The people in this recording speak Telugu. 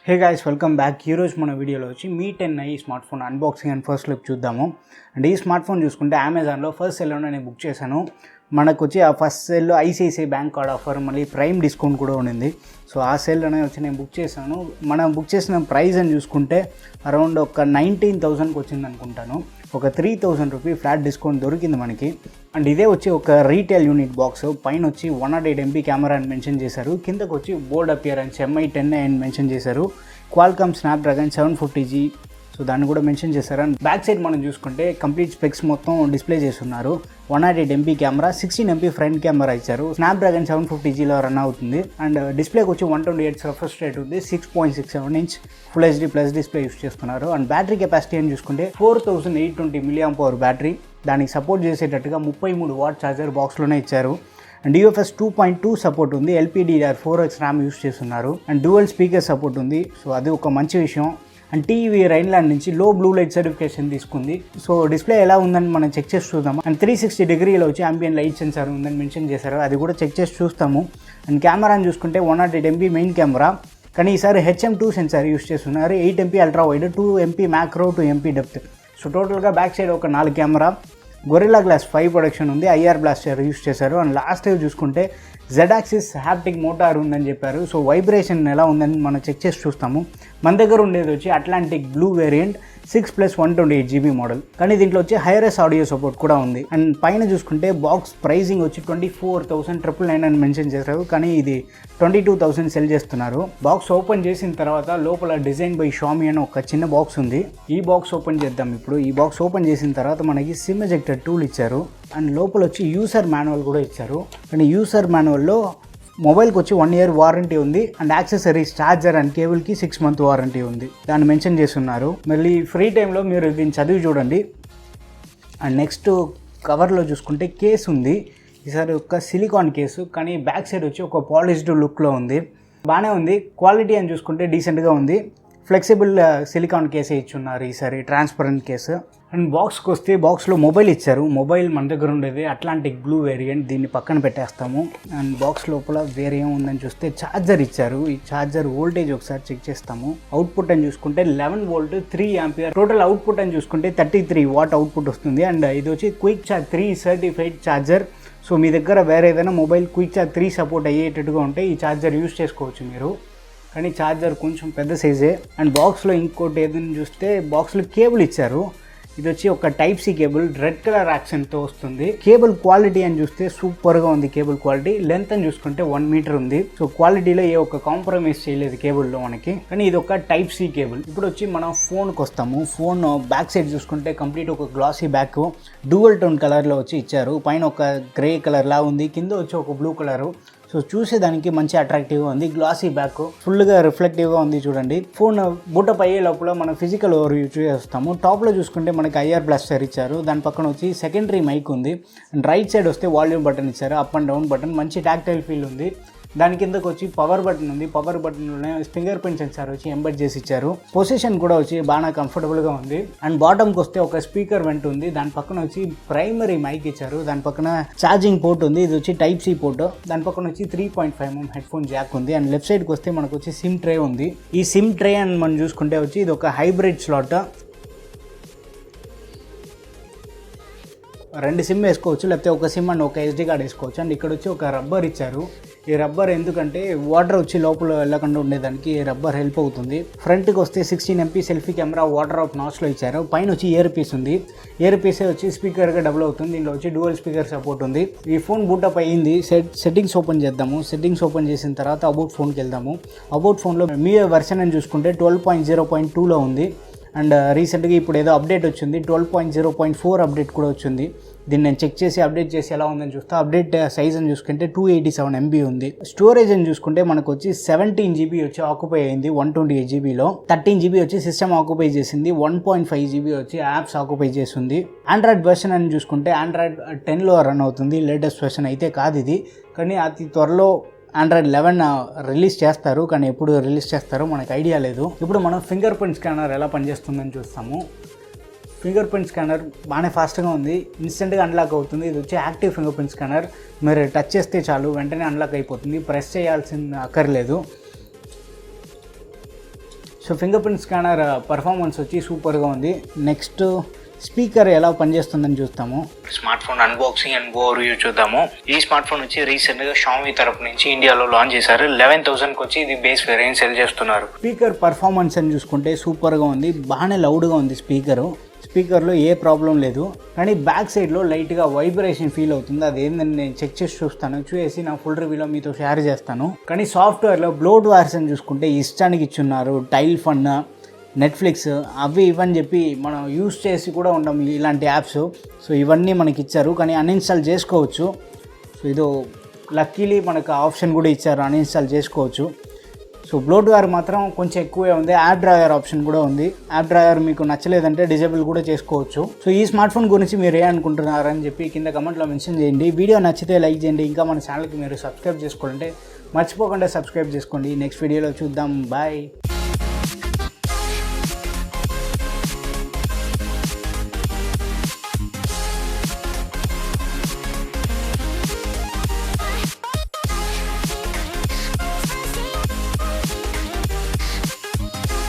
Hey guys, welcome back. ఈరోజు మన వీడియోలో వచ్చి Mi10i smart phone unboxing and first look చూద్దాము. అండ్ ఈ స్మార్ట్ ఫోన్ చూసుకుంటే అమెజాన్లో ఫస్ట్ సెల్లోనే నేను బుక్ చేశాను. మనకు వచ్చి ఆ ఫస్ట్ సెల్లో ఐసిఐసిఐ బ్యాంక్ కార్డ్ ఆఫర్, మళ్ళీ ప్రైమ్ డిస్కౌంట్ కూడా ఉండింది. సో ఆ సెల్లోనే వచ్చి నేను బుక్ చేశాను. మనం బుక్ చేసిన ప్రైస్ అని చూసుకుంటే అరౌండ్ ఒక 19,000కి వచ్చింది అనుకుంటాను. ఒక 3,000 రూపీ ఫ్లాట్ డిస్కౌంట్ దొరికింది మనకి. అండ్ ఇదే వచ్చి ఒక రీటైల్ యూనిట్ బాక్స్. పైన వచ్చి 108 MP కెమెరా అని మెన్షన్ చేశారు. కిందకు వచ్చి బోర్డ్ అపియరెన్స్ Mi10i అని మెన్షన్ చేశారు. క్వాల్కామ్ స్నాప్డ్రాగన్ 750G, సో దాన్ని కూడా మెన్షన్ చేశారు. అండ్ బ్యాక్ సైడ్ మనం చూసుకుంటే కంప్లీట్ స్పెక్స్ మొత్తం డిస్ప్లే చేస్తున్నారు. 108 MP camera, 16 MP front camera ఇచ్చారు. స్నాప్డ్రాగన్ 750Gలో రన్ అవుతుంది. అండ్ డిస్ప్లేకి వచ్చి 128 రిఫ్రెష్ రేట్ ఉంది. 6.67 inch full HD plus display use చేస్తున్నారు. అండ్ బ్యాటరీ కెపాసిటీ అని చూసుకుంటే 4820 mAh బ్యాటరీ. దానికి సపోర్ట్ చేసేటట్టుగా 33 వాట్ ఛార్జర్ బాక్స్లోనే ఇచ్చారు. అండ్ UFS 2.2 సపోర్ట్ ఉంది. LPDDR4X ర్యామ్ యూస్ చేస్తున్నారు. అండ్ డ్యూయల్ స్పీకర్ సపోర్ట్ ఉంది. సో అది ఒక మంచి విషయం. అండ్ టీవీ రైన్లాండ్ నుంచి లో బ్లూ లైట్ సర్టిఫికేషన్ తీసుకుంది. సో డిస్ప్లే ఎలా ఉందని మనం చెక్ చేసి చూద్దాము. అండ్ 360 డిగ్రీలో వచ్చి అంబియన్ లైట్ సెన్సార్ ఉందని మెన్షన్ చేశారు. అది కూడా చెక్ చేసి చూస్తాము. అండ్ కెమెరాని చూసుకుంటే 108 MP మెయిన్ కెమెరా, కానీ ఈసారి HM2 సెన్సార్ యూస్ చేస్తున్నారు. 8 MP ultra wide, 2 MP macro, 2 MP depth. So టోటల్గా బ్యాక్ సైడ్ ఒక 4 కెమెరా, గొరిల్లా గ్లాస్ 5 ప్రొడక్షన్ ఉంది. IR బ్లాస్టర్ యూస్ చేశారు. అండ్ లాస్ట్ టైం చూసుకుంటే Z-యాక్సిస్ హ్యాప్టిక్ మోటార్ ఉందని చెప్పారు. సో వైబ్రేషన్ ఎలా ఉందని మనం చెక్ చేసి చూస్తాము. మన దగ్గర ఉండేది వచ్చి Atlantic blue variant 6+128GB model, కానీ దీంట్లో వచ్చి హైరెస్ ఆడియో సపోర్ట్ కూడా ఉంది. అండ్ పైన చూసుకుంటే బాక్స్ ప్రైజింగ్ వచ్చి 24,999 అని మెన్షన్ చేశారు, కానీ ఇది 22,000 సెల్ చేస్తున్నారు. బాక్స్ ఓపెన్ చేసిన తర్వాత లోపల డిజైన్ బై షామీ అని ఒక చిన్న బాక్స్ ఉంది. ఈ బాక్స్ ఓపెన్ చేద్దాం ఇప్పుడు. ఈ బాక్స్ ఓపెన్ చేసిన తర్వాత మనకి సిమ్ ఎజెక్టర్ టూల్ ఇచ్చారు. అండ్ లోపల వచ్చి యూసర్ మాన్యువల్ కూడా ఇచ్చారు. కానీ యూసర్ మాన్యువల్లో మొబైల్కి వచ్చి 1 year వారంటీ ఉంది. అండ్ యాక్సెసరీస్, ఛార్జర్ అండ్ కేబుల్కి 6 month వారంటీ ఉంది. దాన్ని మెన్షన్ చేస్తున్నారు. మళ్ళీ ఫ్రీ టైంలో మీరు దీన్ని చదివి చూడండి. అండ్ నెక్స్ట్ కవర్లో చూసుకుంటే కేసు ఉంది. ఈసారి ఒక సిలికాన్ కేసు, కానీ బ్యాక్ సైడ్ వచ్చి ఒక పాలిష్డ్ లుక్లో ఉంది. బాగానే ఉంది. క్వాలిటీ అని చూసుకుంటే డీసెంట్గా ఉంది. ఫ్లెక్సిబుల్ సిలికాన్ కేసే ఇచ్చున్నారు ఈసారి, ట్రాన్స్పరెంట్ కేసు. అండ్ బాక్స్కి వస్తే బాక్స్లో మొబైల్ ఇచ్చారు. మొబైల్ మన దగ్గర ఉండేది అట్లాంటిక్ బ్లూ వేరియంట్, దీన్ని పక్కన పెట్టేస్తాము. అండ్ బాక్స్ లోపల వేరే ఏముందని చూస్తే ఛార్జర్ ఇచ్చారు. ఈ ఛార్జర్ వోల్టేజ్ ఒకసారి చెక్ చేస్తాము. అవుట్పుట్ అని చూసుకుంటే 11 volt 3 ampere. టోటల్ అవుట్పుట్ అని చూసుకుంటే 33 watt అవుట్పుట్ వస్తుంది. అండ్ ఇది వచ్చి quick charge 3 certified charger. So మీ దగ్గర వేరే ఏదైనా మొబైల్ క్విక్ ఛార్జ్ 3 సపోర్ట్ అయ్యేటట్టుగా ఉంటే ఈ ఛార్జర్ యూస్ చేసుకోవచ్చు మీరు, కానీ ఛార్జర్ కొంచెం పెద్ద సైజే. అండ్ బాక్స్లో ఇంకోటి ఏదైనా చూస్తే బాక్స్లో కేబుల్ ఇచ్చారు. ఇది వచ్చి ఒక type C cable, red colour యాక్సెంట్తో వస్తుంది. కేబుల్ క్వాలిటీ అని చూస్తే సూపర్గా ఉంది. కేబుల్ క్వాలిటీ లెంత్ అని చూసుకుంటే 1 meter ఉంది. సో క్వాలిటీలో ఏ ఒక్క కాంప్రమైజ్ చేయలేదు కేబుల్లో మనకి, కానీ ఇది ఒక టైప్ సి కేబుల్. ఇప్పుడు వచ్చి మనం ఫోన్కి వస్తాము. ఫోన్ బ్యాక్ సైడ్ చూసుకుంటే కంప్లీట్ ఒక గ్లాసీ బ్యాక్, డ్యూయల్ టోన్ కలర్లో వచ్చి ఇచ్చారు. పైన ఒక గ్రే కలర్ లా ఉంది, కింద వచ్చి ఒక బ్లూ కలరు. సో చూసేదానికి మంచి అట్రాక్టివ్గా ఉంది. గ్లాసీ బ్యాక్, ఫుల్గా రిఫ్లెక్టివ్గా ఉంది చూడండి. ఫోన్ బూటప్ అయ్యే లోపల మనం ఫిజికల్ ఓవర్ వ్యూ చేస్తాము. టాప్లో చూసుకుంటే మనకి IR బ్లాస్టర్ ఇచ్చారు. దాని పక్కన వచ్చి సెకండరీ మైక్ ఉంది. అండ్ రైట్ సైడ్ వస్తే వాల్యూమ్ బటన్ ఇచ్చారు, అప్ అండ్ డౌన్ బటన్, మంచి టాక్టైల్ ఫీల్ ఉంది. దాని కిందకు వచ్చి పవర్ బటన్ ఉంది. పవర్ బటన్లోనే ఫింగర్ ప్రింట్ సెన్సార్ వచ్చి ఎంబెడ్ చేసి ఇచ్చారు. పొజిషన్ కూడా వచ్చి బాగా కంఫర్టబుల్గా ఉంది. అండ్ బాటమ్కి వస్తే ఒక స్పీకర్ వెంట్ ఉంది. దాని పక్కన వచ్చి ప్రైమరీ మైక్ ఇచ్చారు. దాని పక్కన ఛార్జింగ్ పోర్ట్ ఉంది. ఇది వచ్చి టైప్ సి పోర్ట్. దాని పక్కన వచ్చి 3.5mm హెడ్ ఫోన్ జాక్ ఉంది. అండ్ లెఫ్ట్ సైడ్కి వస్తే మనకు వచ్చి సిమ్ ట్రే ఉంది. ఈ సిమ్ ట్రే అని మనం చూసుకుంటే వచ్చి ఇది ఒక హైబ్రిడ్ స్లాట్. 2 సిమ్ వేసుకోవచ్చు, లేకపోతే ఒక సిమ్ అండ్ ఒక SD కార్డ్ వేసుకోవచ్చు. అండ్ ఇక్కడ వచ్చి ఒక రబ్బర్ ఇచ్చారు. ఈ రబ్బర్ ఎందుకంటే వాటర్ వచ్చి లోపల వెళ్ళకుండా ఉండేదానికి రబ్బర్ హెల్ప్ అవుతుంది. ఫ్రంట్కి వస్తే 16 MP సెల్ఫీ కెమెరా, వాటర్ ఆఫ్ నాచ్లో ఇచ్చారు. పైన వచ్చి ఇయర్ పీస్ ఉంది. ఇయర్ పీసే వచ్చి స్పీకర్గా డబుల్ అవుతుంది. దీంట్లో వచ్చి డ్యూయల్ స్పీకర్ సపోర్ట్ ఉంది. ఈ ఫోన్ బూటప్ అయ్యింది. సెట్టింగ్స్ ఓపెన్ చేద్దాము. సెట్టింగ్స్ ఓపెన్ చేసిన తర్వాత అబౌట్ ఫోన్కి వెళ్దాము. అబౌట్ ఫోన్లో Mi10i వెర్షన్ అని చూసుకుంటే 12.0.2లో ఉంది. అండ్ రీసెంట్గా ఇప్పుడు ఏదో అప్డేట్ వచ్చింది, 12.0.4 అప్డేట్ కూడా వచ్చింది. దీన్ని నేను చెక్ చేసి అప్డేట్ చేసి ఎలా ఉందని చూస్తే అప్డేట్ సైజ్ అని చూసుకుంటే 287 MB ఉంది. స్టోరేజ్ అని చూసుకుంటే మనకు వచ్చి 17 GB వచ్చి ఆక్యుపై అయింది 128 GBలో. 13 GB వచ్చి సిస్టమ్ ఆక్యుపై చేసింది. 1.5 GB వచ్చి యాప్స్ ఆక్యుపై చేసింది. ఆండ్రాయిడ్ వెర్షన్ అని చూసుకుంటే ఆండ్రాయిడ్ 10లో రన్ అవుతుంది. లేటెస్ట్ వెర్షన్ అయితే కాదు ఇది, కానీ అతి త్వరలో ఆండ్రాయిడ్ 11 రిలీజ్ చేస్తారు, కానీ ఎప్పుడు రిలీజ్ చేస్తారో మనకు ఐడియా లేదు. ఇప్పుడు మనం ఫింగర్ ప్రింట్ స్కానర్ ఎలా పనిచేస్తుందని చూస్తాము. ఫింగర్ ప్రింట్ స్కానర్ బాగానే ఫాస్ట్గా ఉంది. ఇన్స్టెంట్గా అన్లాక్ అవుతుంది. ఇది వచ్చి యాక్టివ్ ఫింగర్ ప్రింట్ స్కానర్. మీరు టచ్ చేస్తే చాలు వెంటనే అన్లాక్ అయిపోతుంది. ప్రెస్ చేయాల్సిన అక్కర్లేదు. So finger print scanner performance వచ్చి సూపర్గా ఉంది. నెక్స్ట్ స్పీకర్ ఎలా పనిచేస్తుందని చూస్తాము. Smart phone unboxing and over view చూద్దాము. ఈ స్మార్ట్ ఫోన్ వచ్చి రీసెంట్గా షామీ తరపు నుంచి ఇండియాలో లాంచ్ చేశారు. 11,000కి వచ్చి ఇది బేస్ వేరియంట్ సెల్ చేస్తున్నారు. స్పీకర్ పర్ఫార్మెన్స్ అని చూసుకుంటే సూపర్గా ఉంది, బాగానే లౌడ్గా ఉంది స్పీకర్లో ఏ ప్రాబ్లం లేదు. కానీ బ్యాక్ సైడ్లో లైట్గా వైబ్రేషన్ ఫీల్ అవుతుంది. అది ఏంటని నేను చెక్ చేసి చూసి నా ఫుల్ రివ్యూలో మీతో షేర్ చేస్తాను. కానీ సాఫ్ట్వేర్లో బ్లోట్వేర్స్ అని చూసుకుంటే ఇష్టానికి ఇచ్చున్నారు. టైల్ ఫన్, నెట్ఫ్లిక్స్ అవి ఇవని చెప్పి మనం యూస్ చేసి కూడా ఉంటాం ఇలాంటి యాప్స్. సో ఇవన్నీ మనకి ఇచ్చారు, కానీ అన్ఇన్స్టాల్ చేసుకోవచ్చు. సో ఇదో లక్కీలీ మనకు ఆప్షన్ కూడా ఇచ్చారు, అన్ఇన్స్టాల్ చేసుకోవచ్చు. సో బ్లోట్వేర్ మాత్రం కొంచెం ఎక్కువే ఉంది. యాప్ డ్రాయర్ ఆప్షన్ కూడా ఉంది. యాప్ డ్రాయర్ మీకు నచ్చలేదంటే డిజేబుల్ కూడా చేసుకోవచ్చు. సో ఈ స్మార్ట్ ఫోన్ గురించి మీరు ఏమనుకుంటున్నారని చెప్పి కింద కమెంట్లో మెన్షన్ చేయండి. వీడియో నచ్చితే లైక్ చేయండి. ఇంకా మన ఛానల్కి మీరు సబ్స్క్రైబ్ చేసుకోవాలంటే మర్చిపోకుండా సబ్స్క్రైబ్ చేసుకోండి. నెక్స్ట్ వీడియోలో చూద్దాం. బాయ్.